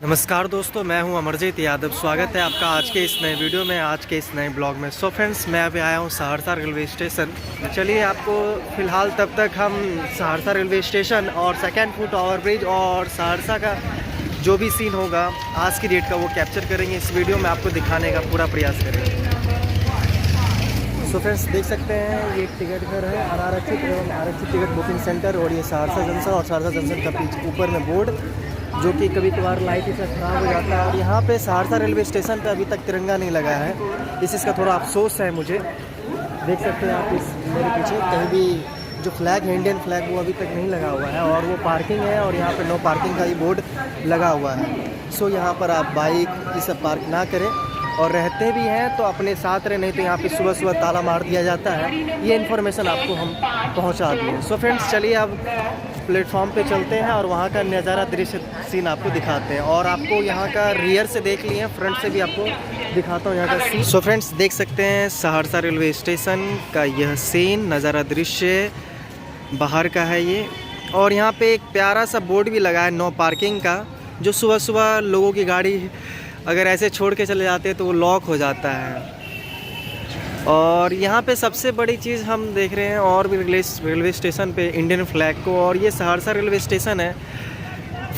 नमस्कार दोस्तों, मैं हूं अमरजीत यादव। स्वागत है आपका आज के इस नए वीडियो में, आज के इस नए ब्लॉग में। सो फ्रेंड्स, मैं अभी आया हूं सहरसा रेलवे स्टेशन। चलिए आपको फ़िलहाल तब तक हम सहरसा रेलवे स्टेशन और सेकेंड फुट ओवर ब्रिज और सहरसा का जो भी सीन होगा आज की डेट का वो कैप्चर करेंगे। इस वीडियो में आपको दिखाने का पूरा प्रयास करेंगे। सो फ्रेंड्स, देख सकते हैं ये टिकट घर है, अनारक्षित एवं आरक्षित टिकट बुकिंग सेंटर। और ये सहरसा जंक्शन और सहरसा जंक्शन का पीछे ऊपर में बोर्ड जो कि कभी कभार लाइट इसका ख़राब हो जाता है। और यहाँ पे सहरसा रेलवे स्टेशन पे अभी तक तिरंगा नहीं लगा है, इस चीज़ का थोड़ा अफसोस है मुझे। देख सकते हैं आप इस मेरे पीछे कहीं भी जो फ्लैग है, इंडियन फ्लैग, वो अभी तक नहीं लगा हुआ है। और वो पार्किंग है और यहाँ पे नो पार्किंग का ही बोर्ड लगा हुआ है। सो यहाँ पर आप बाइक ये सब पार्क ना करें, और रहते भी हैं तो अपने साथ रहे, नहीं तो यहाँ पे सुबह सुबह ताला मार दिया जाता है। ये इन्फॉर्मेशन आपको हम पहुँचा दिए। सो फ्रेंड्स, चलिए अब प्लेटफॉर्म पे चलते हैं और वहाँ का नज़ारा दृश्य सीन आपको दिखाते हैं। और आपको यहाँ का रियर से देख लिए, फ्रंट से भी आपको दिखाता हूँ यहाँ का सीन। सो फ्रेंड्स, देख सकते हैं सहरसा रेलवे स्टेशन का यह सीन, नज़ारा दृश्य बाहर का है ये। और यहाँ पे एक प्यारा सा बोर्ड भी लगा है नो पार्किंग का, जो सुबह सुबह लोगों की गाड़ी अगर ऐसे छोड़ के चले जाते हैं तो वो लॉक हो जाता है। और यहाँ पे सबसे बड़ी चीज़ हम देख रहे हैं और भी रेलवे स्टेशन पे इंडियन फ्लैग को, और ये सहरसा रेलवे स्टेशन है,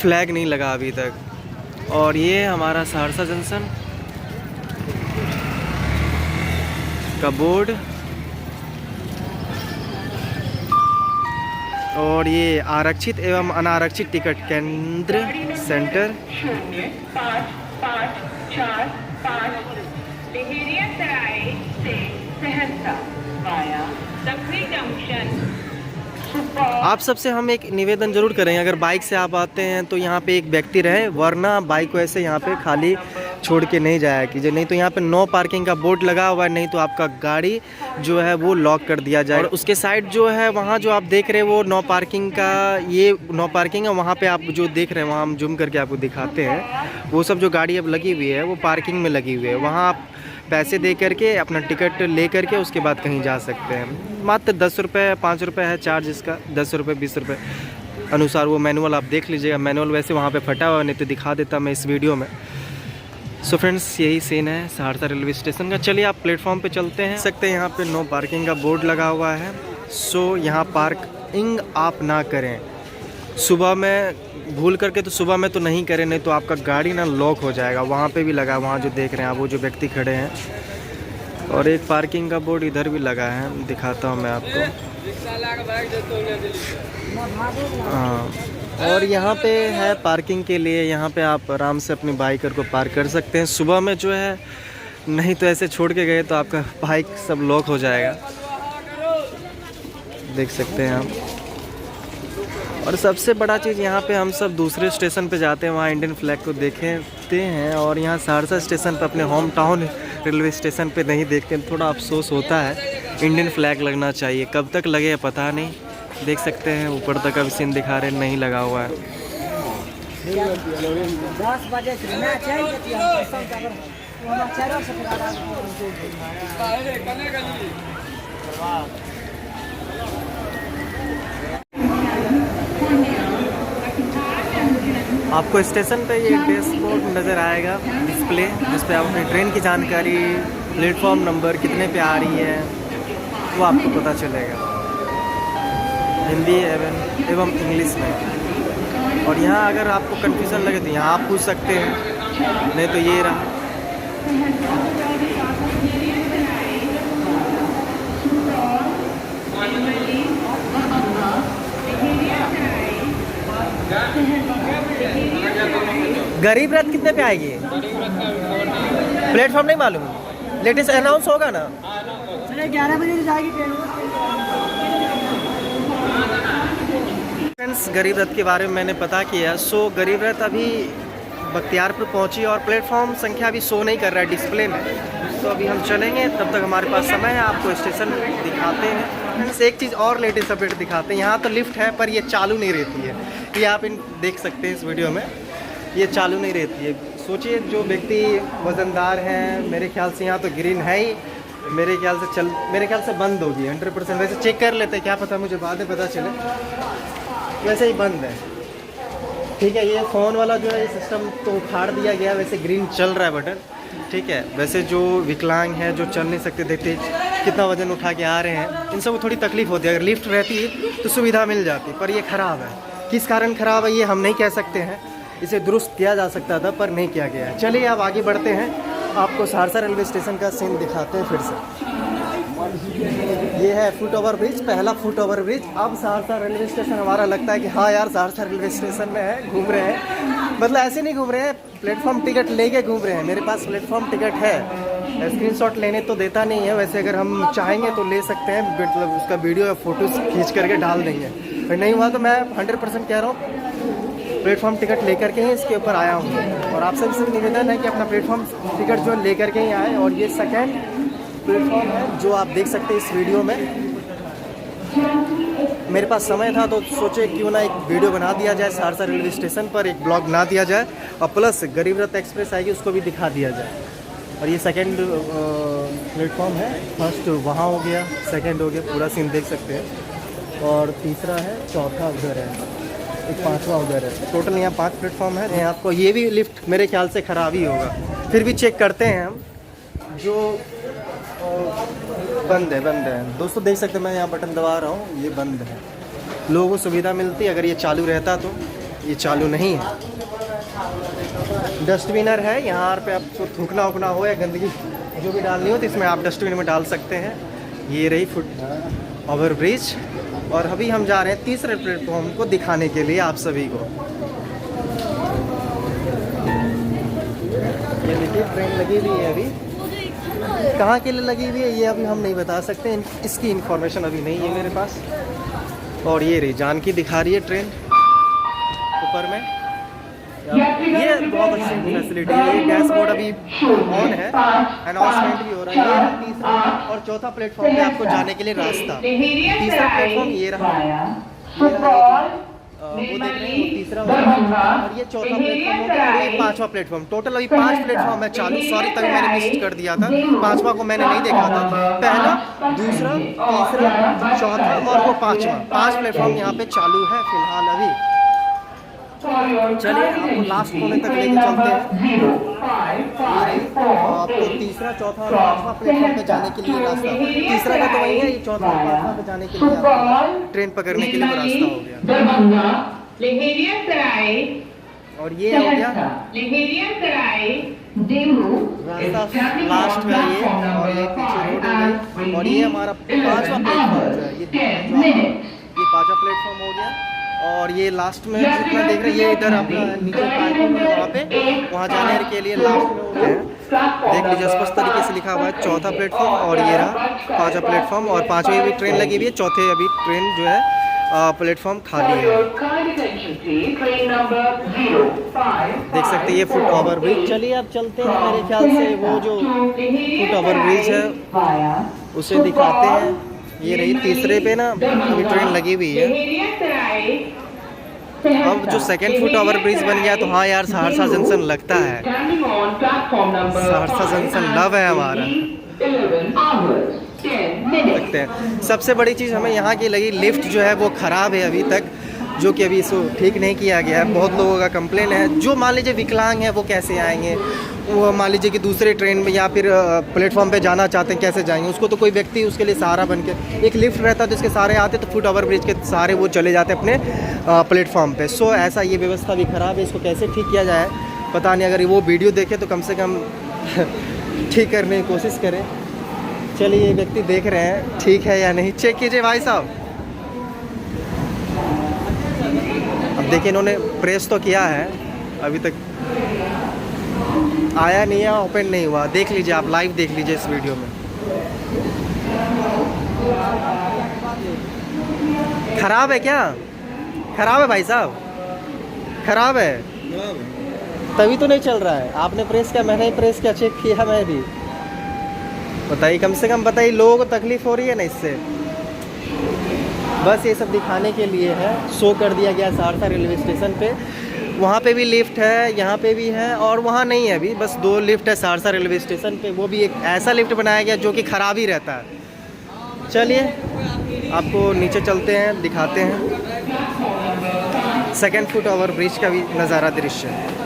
फ्लैग नहीं लगा अभी तक। और ये हमारा सहरसा जंक्शन का बोर्ड, और ये आरक्षित एवं अनारक्षित टिकट केंद्र सेंटर। 0545 लहेरिया सराय से सहरसा वाया दक्षिणी जंक्शन। आप सबसे हम एक निवेदन जरूर करेंगे, अगर बाइक से आप आते हैं तो यहाँ पे एक व्यक्ति रहे, वरना बाइक को ऐसे यहाँ पे खाली छोड़ के नहीं जाया कीजिए। नहीं तो यहाँ पे नो पार्किंग का बोर्ड लगा हुआ है, नहीं तो आपका गाड़ी जो है वो लॉक कर दिया जाए। और उसके साइड जो है वहाँ जो आप देख रहे हैं वो नो पार्किंग का, ये नो पार्किंग है। वहाँ पे आप जो देख रहे हैं वहाँ हम जूम करके आपको दिखाते हैं, वो सब जो गाड़ी अब लगी हुई है वो पार्किंग में लगी हुई है। वहाँ आप पैसे दे करके अपना टिकट ले करके उसके बाद कहीं जा सकते हैं। मात्र 10 रुपये 5 रुपये है चार्ज इसका, 10 रुपये 20 रुपये अनुसार। वो मैनुअल आप देख लीजिएगा, मैनुअल वैसे वहाँ पे फटा हुआ, नहीं तो दिखा देता मैं इस वीडियो में। सो फ्रेंड्स, यही सीन है सहरसा रेलवे स्टेशन का। चलिए आप प्लेटफॉर्म पे चलते हैं। सकते हैं यहाँ पे नो पार्किंग का बोर्ड लगा हुआ है। सो यहाँ पार्किंग आप ना करें सुबह में, भूल करके तो सुबह में तो नहीं करें, नहीं तो आपका गाड़ी ना लॉक हो जाएगा। वहाँ पे भी लगा है, वहाँ जो देख रहे हैं आप, वो जो व्यक्ति खड़े हैं। और एक पार्किंग का बोर्ड इधर भी लगा है, दिखाता हूँ मैं आपको। हाँ, और यहाँ पे है पार्किंग के लिए, यहाँ पे आप आराम से अपनी बाइक को पार्क कर सकते हैं सुबह में जो है। नहीं तो ऐसे छोड़ के गए तो आपका बाइक सब लॉक हो जाएगा, देख सकते हैं आप। और सबसे बड़ा चीज़, यहाँ पे हम सब दूसरे स्टेशन पे जाते हैं, वहाँ इंडियन फ्लैग को देखते हैं, और यहाँ सहरसा स्टेशन पे, अपने होम टाउन रेलवे स्टेशन पे नहीं देखते। थोड़ा अफसोस होता है, इंडियन फ्लैग लगना चाहिए। कब तक लगे पता नहीं। देख सकते हैं ऊपर तक अब सीन दिखा रहे, नहीं लगा हुआ है। 10 बजे आपको स्टेशन पे ये डैशबोर्ड नज़र आएगा, डिस्प्ले, जिस पे आप अपनी ट्रेन की जानकारी, प्लेटफॉर्म नंबर, कितने पे आ रही है, वो आपको पता चलेगा हिंदी एवं इंग्लिश में। और यहाँ अगर आपको कन्फ्यूज़न लगे तो यहाँ आप पूछ सकते हैं, नहीं तो ये रहा। गरीब रथ कितने पे आएगी? प्लेटफॉर्म नहीं मालूम, लेटेस्ट अनाउंस होगा ना। 11 बजे जाएगी ट्रेन। फ्रेंड्स, गरीब रथ के बारे में मैंने पता किया। सो गरीब रथ अभी बख्तियारपुर पहुंची और प्लेटफॉर्म संख्या अभी शो नहीं कर रहा है डिस्प्ले में। तो अभी हम चलेंगे, तब तक हमारे पास समय है, आपको स्टेशन दिखाते हैं। फ्रेंड्स, एक चीज़ और लेटेस्ट अपडेट दिखाते हैं। यहाँ तो लिफ्ट है पर ये चालू नहीं रहती है, ये आप देख सकते हैं इस वीडियो में, ये चालू नहीं रहती है। सोचिए जो व्यक्ति वज़नदार हैं, मेरे ख्याल से यहाँ तो ग्रीन है ही, मेरे ख्याल से बंद होगी 100%। वैसे चेक कर लेते, क्या पता, मुझे बाद में पता चले। वैसे ही बंद है। ठीक है, ये फ़ोन वाला जो है सिस्टम तो उखाड़ दिया गया, वैसे ग्रीन चल रहा है बटन, ठीक है। वैसे जो विकलांग हैं, जो चल नहीं सकते, देखते कितना वजन उठा के आ रहे हैं, इन सबको थोड़ी तकलीफ़ होती है। अगर लिफ्ट रहती तो सुविधा मिल जाती, पर ये ख़राब है। किस कारण ख़राब है ये हम नहीं कह सकते हैं, इसे दुरुस्त किया जा सकता था पर नहीं किया गया है। चलिए अब आगे बढ़ते हैं, आपको सहरसा रेलवे स्टेशन का सीन दिखाते हैं फिर से। ये है फुट ओवर ब्रिज, पहला फुट ओवर ब्रिज। अब सहरसा रेलवे स्टेशन हमारा लगता है कि हाँ यार सहरसा रेलवे स्टेशन में है, घूम रहे हैं। मतलब ऐसे नहीं घूम रहे हैं, प्लेटफॉर्म टिकट लेके घूम रहे हैं। मेरे पास प्लेटफॉर्म टिकट है, स्क्रीनशॉट लेने तो देता नहीं है, वैसे अगर हम चाहेंगे तो ले सकते हैं, मतलब उसका वीडियो या फोटोज खींच करके डाल देंगे। फिर नहीं हुआ तो मैं 100% कह रहा हूँ प्लेटफॉर्म टिकट लेकर के ही इसके ऊपर आया हूँ। और आप सबसे निवेदन है कि अपना प्लेटफॉर्म टिकट जो लेकर के ही आए। और ये सेकेंड प्लेटफॉर्म है जो आप देख सकते हैं इस वीडियो में। मेरे पास समय था तो सोचे क्यों ना एक वीडियो बना दिया जाए सहरसा रेलवे स्टेशन पर, एक ब्लॉग बना दिया जाए और प्लस गरीब रथ एक्सप्रेस आएगी उसको भी दिखा दिया जाए। और ये सेकंड प्लेटफॉर्म है, फर्स्ट वहाँ हो गया, सेकंड हो गया, पूरा सीन देख सकते हैं। और तीसरा है, चौथा उधर है, एक पाँचवा उधर है। टोटल यहाँ 5 प्लेटफॉर्म है। आपको ये भी लिफ्ट मेरे ख्याल से ख़राब ही होगा, फिर भी चेक करते हैं हम। जो बंद है दोस्तों, देख सकते हैं मैं यहाँ बटन दबा रहा हूँ, ये बंद है। लोगों को सुविधा मिलती, अगर ये चालू रहता तो, ये चालू नहीं है। डस्टबिनर है, यहाँ पे आपको थूकना उकना हो या गंदगी जो भी डालनी हो तो इसमें आप डस्टबिन में डाल सकते हैं। ये रही फुट ओवर ब्रिज। और अभी हम जा रहे हैं तीसरे प्लेटफॉर्म को दिखाने के लिए आप सभी को। ये देखिए ट्रेन लगी हुई है, अभी कहाँ के लिए लगी हुई है ये अभी हम नहीं बता सकते, इसकी इन्फॉर्मेशन अभी नहीं है मेरे पास। और ये रही जानकी दिखा रही है ट्रेन ऊपर में। ये बहुत अच्छी फैसिलिटी है। ये डैशबोर्ड अभी ऑन है, अनाउंसमेंट भी हो रहा है। ये तीसरा और चौथा प्लेटफॉर्म पे आपको जाने के लिए रास्ता। तीसरा प्लेटफॉर्म ये रहा, वो देख रहे हैं, वो तीसरा और ये चौथा प्लेटफॉर्म हो गया और ये 5वां प्लेटफॉर्म। टोटल अभी 5 प्लेटफॉर्म है चालू। सॉरी तभी मैंने मिस कर दिया था, 5वां को मैंने नहीं देखा था। पहला, दूसरा, तीसरा, चौथा और वो 5वां। 5 प्लेटफॉर्म यहाँ पे चालू है फिलहाल अभी। चलिए आपको लास्ट कोने तक लेके चलते हैं। आपको तीसरा, चौथा और 5वां प्लेटफॉर्म पे जाने के लिए रास्ता, तीसरा का तो वही है, ये चौथा और 5वां पे जाने के लिए आपको ट्रेन पकड़ने के लिए रास्ता हो गया। और ये हो गया रास्ता लास्ट में ये, और ये पीछे रोड हो गई। और ये हमारा 5वां प्लेटफॉर्म जो है, ये 5वां प्लेटफॉर्म हो गया। और ये लास्ट में जितना देख रहे हैं, ये इधर अपना नीचे पार्किंग है, वहाँ पे वहाँ जाने के लिए लास्ट में हो गया है। देख लीजिए स्पष्ट तरीके से लिखा हुआ है चौथा प्लेटफॉर्म। और ये रहा 5वां प्लेटफॉर्म। और 5वीं भी ट्रेन लगी हुई है, चौथे अभी ट्रेन जो है प्लेटफॉर्म खाली है। देख सकते हैं ये फुट ओवर ब्रिज। चलिए अब चलते हैं, मेरे ख्याल से वो जो फुट ओवर ब्रिज है उसे दिखाते हैं। ये रही तीसरे पे ना अभी ट्रेन लगी हुई है। अब जो सेकंड फुट ओवर ब्रिज बन गया तो हाँ यार सहरसा जंक्शन लगता है, सहरसा जंक्शन लव है हमारा, लगते हैं। सबसे बड़ी चीज़ हमें यहाँ की लगी, लिफ्ट जो है वो ख़राब है अभी तक, जो कि अभी इसको ठीक नहीं किया गया है। बहुत लोगों का कंप्लेन है। जो मान लीजिए विकलांग है वो कैसे आएंगे, वो मान लीजिए कि दूसरे ट्रेन में या फिर प्लेटफॉर्म पे जाना चाहते हैं, कैसे जाएंगे? उसको तो कोई व्यक्ति उसके लिए सहारा बन के, एक लिफ्ट रहता है तो इसके सहारे आते, तो फुट ओवर ब्रिज के सहारे वो चले जाते अपने प्लेटफॉर्म पे। सो ऐसा ये व्यवस्था भी ख़राब है, इसको कैसे ठीक किया जाए पता नहीं। अगर वो वीडियो देखे तो कम से कम ठीक करने की कोशिश करें। चलिए ये व्यक्ति देख रहे हैं ठीक है या नहीं, चेक कीजिए भाई साहब। अब देखिए इन्होंने प्रेस तो किया है, अभी तक आया नहीं है, ओपन नहीं हुआ। देख लीजिए आप, लाइव देख लीजिए इस वीडियो में। खराब है क्या? खराब है भाई साहब, खराब है तभी तो नहीं चल रहा है। आपने प्रेस किया, मैंने ही प्रेस किया, चेक किया मैं भी। बताइए, कम से कम बताइए, लोगों को तकलीफ हो रही है ना इससे। बस ये सब दिखाने के लिए है, शो कर दिया गया सहरसा रेलवे स्टेशन पे। वहाँ पे भी लिफ्ट है, यहाँ पे भी है, और वहाँ नहीं है अभी, बस 2 लिफ्ट है सहरसा रेलवे स्टेशन पे। वो भी एक ऐसा लिफ्ट बनाया गया जो कि ख़राब ही रहता है। चलिए आपको नीचे चलते हैं, दिखाते हैं। सेकेंड फुट ओवर ब्रिज का भी नज़ारा दृश्य है।